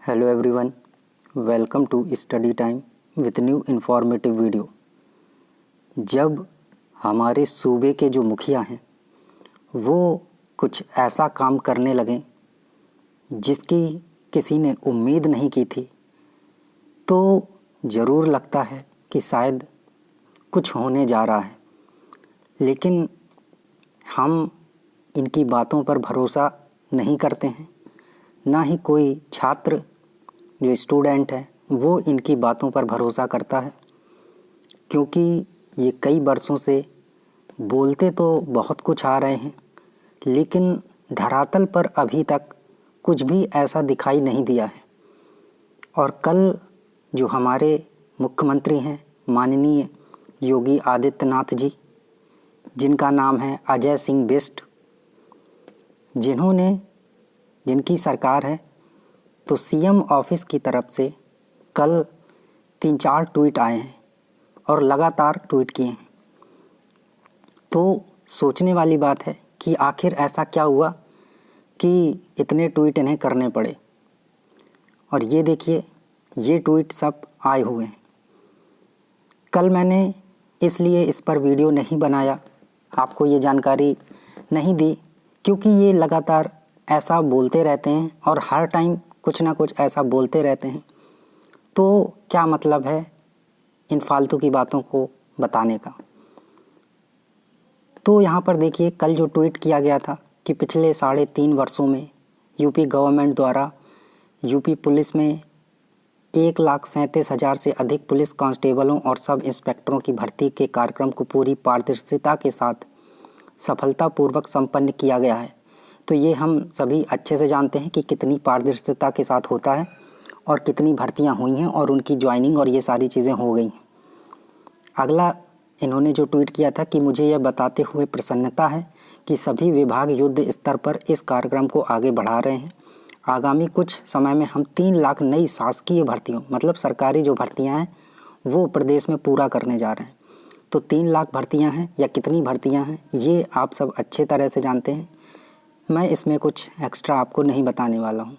Hello everyone, welcome to study time with new informative video. जब हमारे सूबे के जो मुखिया हैं वो कुछ ऐसा काम करने लगे जिसकी किसी ने उम्मीद नहीं की थी, तो ज़रूर लगता है कि शायद कुछ होने जा रहा है। लेकिन हम इनकी बातों पर भरोसा नहीं करते हैं, ना ही कोई छात्र जो स्टूडेंट है वो इनकी बातों पर भरोसा करता है, क्योंकि ये कई वर्षों से बोलते तो बहुत कुछ आ रहे हैं, लेकिन धरातल पर अभी तक कुछ भी ऐसा दिखाई नहीं दिया है। और कल जो हमारे मुख्यमंत्री हैं माननीय योगी आदित्यनाथ जी, जिनका नाम है अजय सिंह बिष्ट, जिनकी सरकार है, तो सीएम ऑफिस की तरफ से कल 3-4 ट्वीट आए हैं और लगातार ट्वीट किए हैं। तो सोचने वाली बात है कि आखिर ऐसा क्या हुआ कि इतने ट्वीट इन्हें करने पड़े। और ये देखिए, ये ट्वीट सब आए हुए हैं। कल मैंने इसलिए इस पर वीडियो नहीं बनाया, आपको ये जानकारी नहीं दी, क्योंकि ये लगातार ऐसा बोलते रहते हैं और हर टाइम कुछ ना कुछ ऐसा बोलते रहते हैं। तो क्या मतलब है इन फालतू की बातों को बताने का। तो यहाँ पर देखिए, कल जो ट्वीट किया गया था कि पिछले 3.5 वर्षों में यूपी गवर्नमेंट द्वारा यूपी पुलिस में 1,37,000 से अधिक पुलिस कांस्टेबलों और सब इंस्पेक्टरों की भर्ती के कार्यक्रम को पूरी पारदर्शिता के साथ सफलतापूर्वक संपन्न किया गया है। तो ये हम सभी अच्छे से जानते हैं कि कितनी पारदर्शिता के साथ होता है और कितनी भर्तियां हुई हैं और उनकी ज्वाइनिंग और ये सारी चीज़ें हो गई हैं। अगला इन्होंने जो ट्वीट किया था कि मुझे यह बताते हुए प्रसन्नता है कि सभी विभाग युद्ध स्तर पर इस कार्यक्रम को आगे बढ़ा रहे हैं। आगामी कुछ समय में हम 3 लाख नई शासकीय भर्तियों, मतलब सरकारी जो भर्तियाँ हैं, वो प्रदेश में पूरा करने जा रहे हैं। तो 3 लाख भर्तियाँ हैं या कितनी भर्तियाँ हैं, ये आप सब अच्छे तरह से जानते हैं। मैं इसमें कुछ एक्स्ट्रा आपको नहीं बताने वाला हूँ।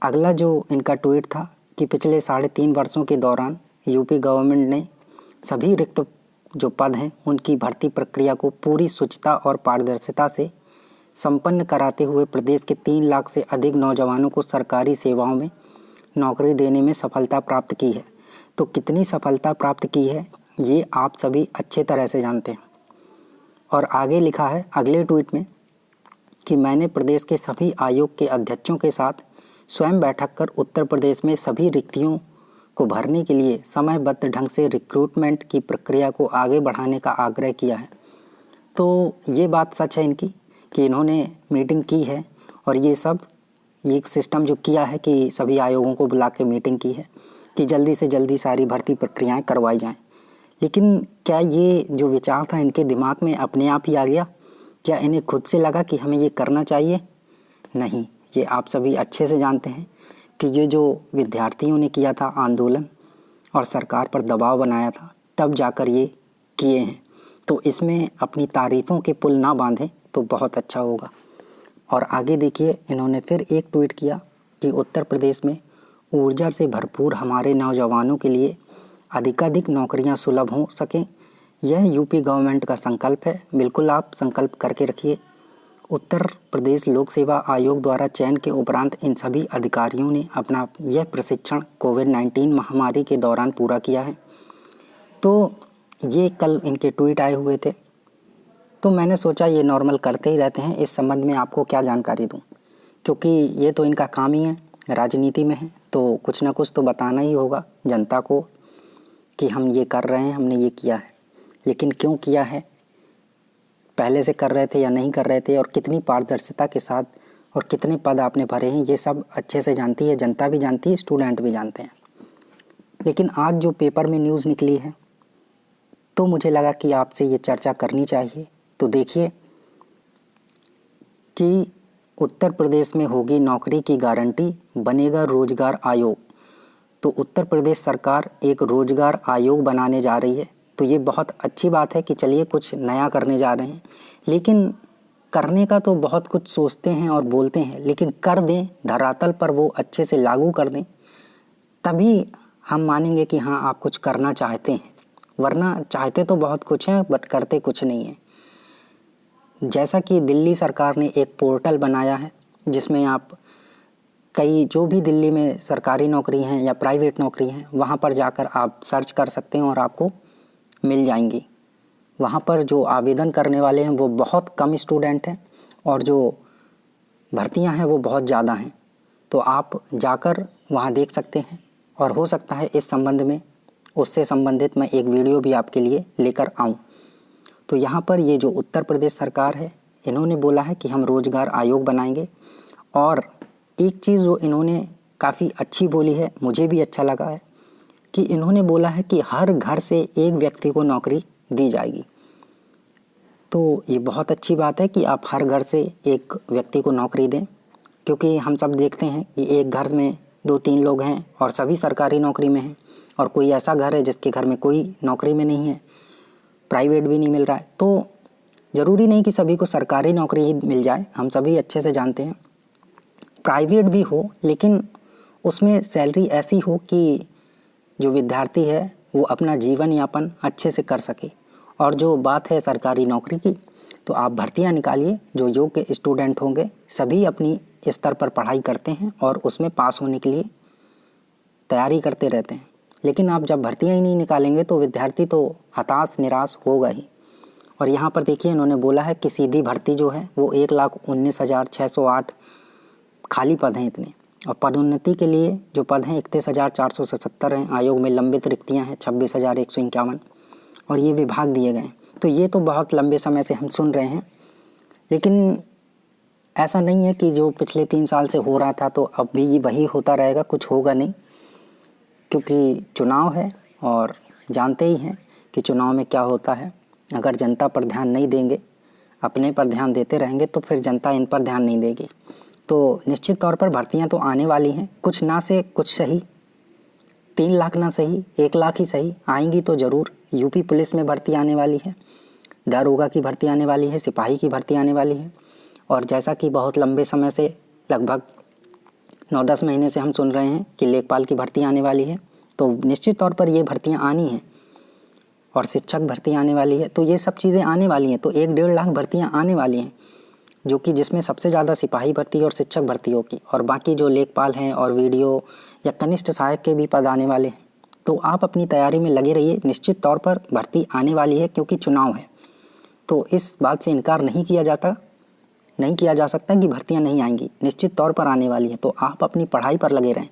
अगला जो इनका ट्वीट था कि पिछले 3.5 वर्षों के दौरान यूपी गवर्नमेंट ने सभी रिक्त जो पद हैं उनकी भर्ती प्रक्रिया को पूरी शुचिता और पारदर्शिता से संपन्न कराते हुए प्रदेश के 3 लाख से अधिक नौजवानों को सरकारी सेवाओं में नौकरी देने में सफलता प्राप्त की है। तो कितनी सफलता प्राप्त की है ये आप सभी अच्छे तरह से जानते हैं। और आगे लिखा है अगले ट्वीट में कि मैंने प्रदेश के सभी आयोग के अध्यक्षों के साथ स्वयं बैठक कर उत्तर प्रदेश में सभी रिक्तियों को भरने के लिए समयबद्ध ढंग से रिक्रूटमेंट की प्रक्रिया को आगे बढ़ाने का आग्रह किया है। तो ये बात सच है इनकी कि इन्होंने मीटिंग की है और ये एक सिस्टम जो किया है कि सभी आयोगों को बुला के मीटिंग की है कि जल्दी से जल्दी सारी भर्ती प्रक्रियाएँ करवाई जाएँ। लेकिन क्या ये जो विचार था इनके दिमाग में अपने आप ही आ गया? क्या इन्हें खुद से लगा कि हमें ये करना चाहिए? नहीं, ये आप सभी अच्छे से जानते हैं कि ये जो विद्यार्थियों ने किया था आंदोलन और सरकार पर दबाव बनाया था, तब जाकर ये किए हैं। तो इसमें अपनी तारीफ़ों के पुल ना बांधें तो बहुत अच्छा होगा। और आगे देखिए, इन्होंने फिर एक ट्वीट किया कि उत्तर प्रदेश में ऊर्जा से भरपूर हमारे नौजवानों के लिए अधिकाधिक नौकरियां सुलभ हो सकें, यह यूपी गवर्नमेंट का संकल्प है। बिल्कुल आप संकल्प करके रखिए। उत्तर प्रदेश लोक सेवा आयोग द्वारा चयन के उपरांत इन सभी अधिकारियों ने अपना यह प्रशिक्षण कोविड-19 महामारी के दौरान पूरा किया है। तो ये कल इनके ट्वीट आए हुए थे, तो मैंने सोचा ये नॉर्मल करते ही रहते हैं, इस संबंध में आपको क्या जानकारी दूं, क्योंकि ये तो इनका काम ही है, राजनीति में है तो कुछ ना कुछ तो बताना ही होगा जनता को कि हम ये कर रहे हैं, हमने ये किया है। लेकिन क्यों किया है, पहले से कर रहे थे या नहीं कर रहे थे, और कितनी पारदर्शिता के साथ और कितने पद आपने भरे हैं, ये सब अच्छे से जानती है जनता, भी जानती है, स्टूडेंट भी जानते हैं। लेकिन आज जो पेपर में न्यूज़ निकली है तो मुझे लगा कि आपसे ये चर्चा करनी चाहिए। तो देखिए कि उत्तर प्रदेश में होगी नौकरी की गारंटी, बनेगा रोजगार आयोग। तो उत्तर प्रदेश सरकार एक रोजगार आयोग बनाने जा रही है। तो ये बहुत अच्छी बात है कि चलिए कुछ नया करने जा रहे हैं। लेकिन करने का तो बहुत कुछ सोचते हैं और बोलते हैं, लेकिन कर दें, धरातल पर वो अच्छे से लागू कर दें, तभी हम मानेंगे कि हाँ आप कुछ करना चाहते हैं। वरना चाहते तो बहुत कुछ हैं बट करते कुछ नहीं है। जैसा कि दिल्ली सरकार ने एक पोर्टल बनाया है जिसमें आप कई जो भी दिल्ली में सरकारी नौकरी हैं या प्राइवेट नौकरी हैं वहाँ पर जाकर आप सर्च कर सकते हैं और आपको मिल जाएंगी। वहाँ पर जो आवेदन करने वाले हैं वो बहुत कम स्टूडेंट हैं और जो भर्तियाँ हैं वो बहुत ज़्यादा हैं। तो आप जाकर वहाँ देख सकते हैं और हो सकता है इस संबंध में उससे संबंधित मैं एक वीडियो भी आपके लिए लेकर आऊँ। तो यहाँ पर ये जो उत्तर प्रदेश सरकार है इन्होंने बोला है कि हम रोज़गार आयोग बनाएंगे। और एक चीज़ जो इन्होंने काफ़ी अच्छी बोली है, मुझे भी अच्छा लगा है, कि इन्होंने बोला है कि हर घर से एक व्यक्ति को नौकरी दी जाएगी। तो ये बहुत अच्छी बात है कि आप हर घर से एक व्यक्ति को नौकरी दें, क्योंकि हम सब देखते हैं कि एक घर में 2-3 लोग हैं और सभी सरकारी नौकरी में हैं, और कोई ऐसा घर है जिसके घर में कोई नौकरी में नहीं है, प्राइवेट भी नहीं मिल रहा है। तो ज़रूरी नहीं कि सभी को सरकारी नौकरी ही मिल जाए, हम सभी अच्छे से जानते हैं प्राइवेट भी हो, लेकिन उसमें सैलरी ऐसी हो कि जो विद्यार्थी है वो अपना जीवन यापन अच्छे से कर सके। और जो बात है सरकारी नौकरी की, तो आप भर्तियां निकालिए, जो योग्य स्टूडेंट होंगे सभी अपनी स्तर पर पढ़ाई करते हैं और उसमें पास होने के लिए तैयारी करते रहते हैं। लेकिन आप जब भर्तियां ही नहीं निकालेंगे तो विद्यार्थी तो हताश निराश होगा ही। और यहाँ पर देखिए इन्होंने बोला है कि सीधी भर्ती जो है वो 1,19,608 खाली पद हैं इतने, और पदोन्नति के लिए जो पद हैं 31,477 हैं। आयोग में लंबित रिक्तियाँ हैं 26,151 और ये विभाग दिए गए हैं। तो ये तो बहुत लंबे समय से हम सुन रहे हैं, लेकिन ऐसा नहीं है कि जो पिछले 3 साल से हो रहा था तो अब भी वही होता रहेगा, कुछ होगा नहीं, क्योंकि चुनाव है और जानते ही हैं कि चुनाव में क्या होता है। अगर जनता पर ध्यान नहीं देंगे, अपने पर ध्यान देते रहेंगे, तो फिर जनता इन पर ध्यान नहीं देगी। तो निश्चित तौर पर भर्तियां तो आने वाली हैं, कुछ ना से कुछ सही, 3 लाख ना सही 1 लाख ही सही आएंगी तो ज़रूर। यूपी पुलिस में भर्ती आने वाली है, दारोगा की भर्ती आने वाली है, सिपाही की भर्ती आने वाली है। और जैसा कि बहुत लंबे समय से लगभग 9-10 महीने से हम सुन रहे हैं कि लेखपाल की भर्ती आने वाली है, तो निश्चित तौर पर ये भर्तियां आनी हैं। और शिक्षक भर्ती आने वाली है, तो ये सब चीज़ें आने वाली हैं। तो 1-1.5 लाख भर्तियां आने वाली हैं, जो कि जिसमें सबसे ज़्यादा सिपाही भर्ती और शिक्षक भर्ती होगी, और बाकी जो लेखपाल हैं और वीडियो या कनिष्ठ सहायक के भी पद आने वाले हैं। तो आप अपनी तैयारी में लगे रहिए, निश्चित तौर पर भर्ती आने वाली है, क्योंकि चुनाव है। तो इस बात से इनकार नहीं किया जा सकता कि भर्तियां नहीं आएंगी, निश्चित तौर पर आने वाली है। तो आप अपनी पढ़ाई पर लगे रहें।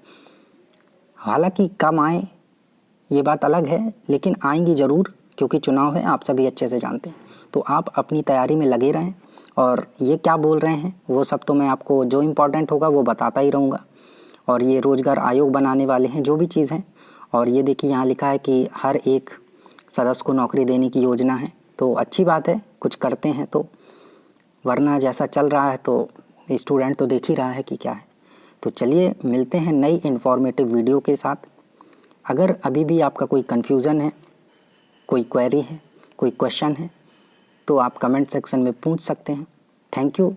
हालांकि कम आए ये बात अलग है, लेकिन आएंगी ज़रूर, क्योंकि चुनाव है, आप सभी अच्छे से जानते हैं। तो आप अपनी तैयारी में लगे रहें। और ये क्या बोल रहे हैं वो सब तो मैं आपको जो इम्पोर्टेंट होगा वो बताता ही रहूँगा। और ये रोज़गार आयोग बनाने वाले हैं, जो भी चीज़ है। और ये देखिए यहाँ लिखा है कि हर एक सदस्य को नौकरी देने की योजना है। तो अच्छी बात है, कुछ करते हैं तो, वरना जैसा चल रहा है तो स्टूडेंट तो देख ही रहा है कि क्या है। तो चलिए मिलते हैं नई इन्फॉर्मेटिव वीडियो के साथ। अगर अभी भी आपका कोई कन्फ्यूज़न है, कोई क्वेरी है, कोई क्वेश्चन है, तो आप कमेंट सेक्शन में पूछ सकते हैं। Thank you.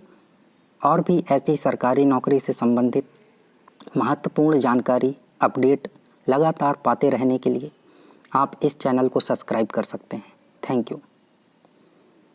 और भी ऐसी सरकारी नौकरी से संबंधित महत्वपूर्ण जानकारी, अपडेट लगातार पाते रहने के लिए आप इस चैनल को सब्सक्राइब कर सकते हैं। Thank you.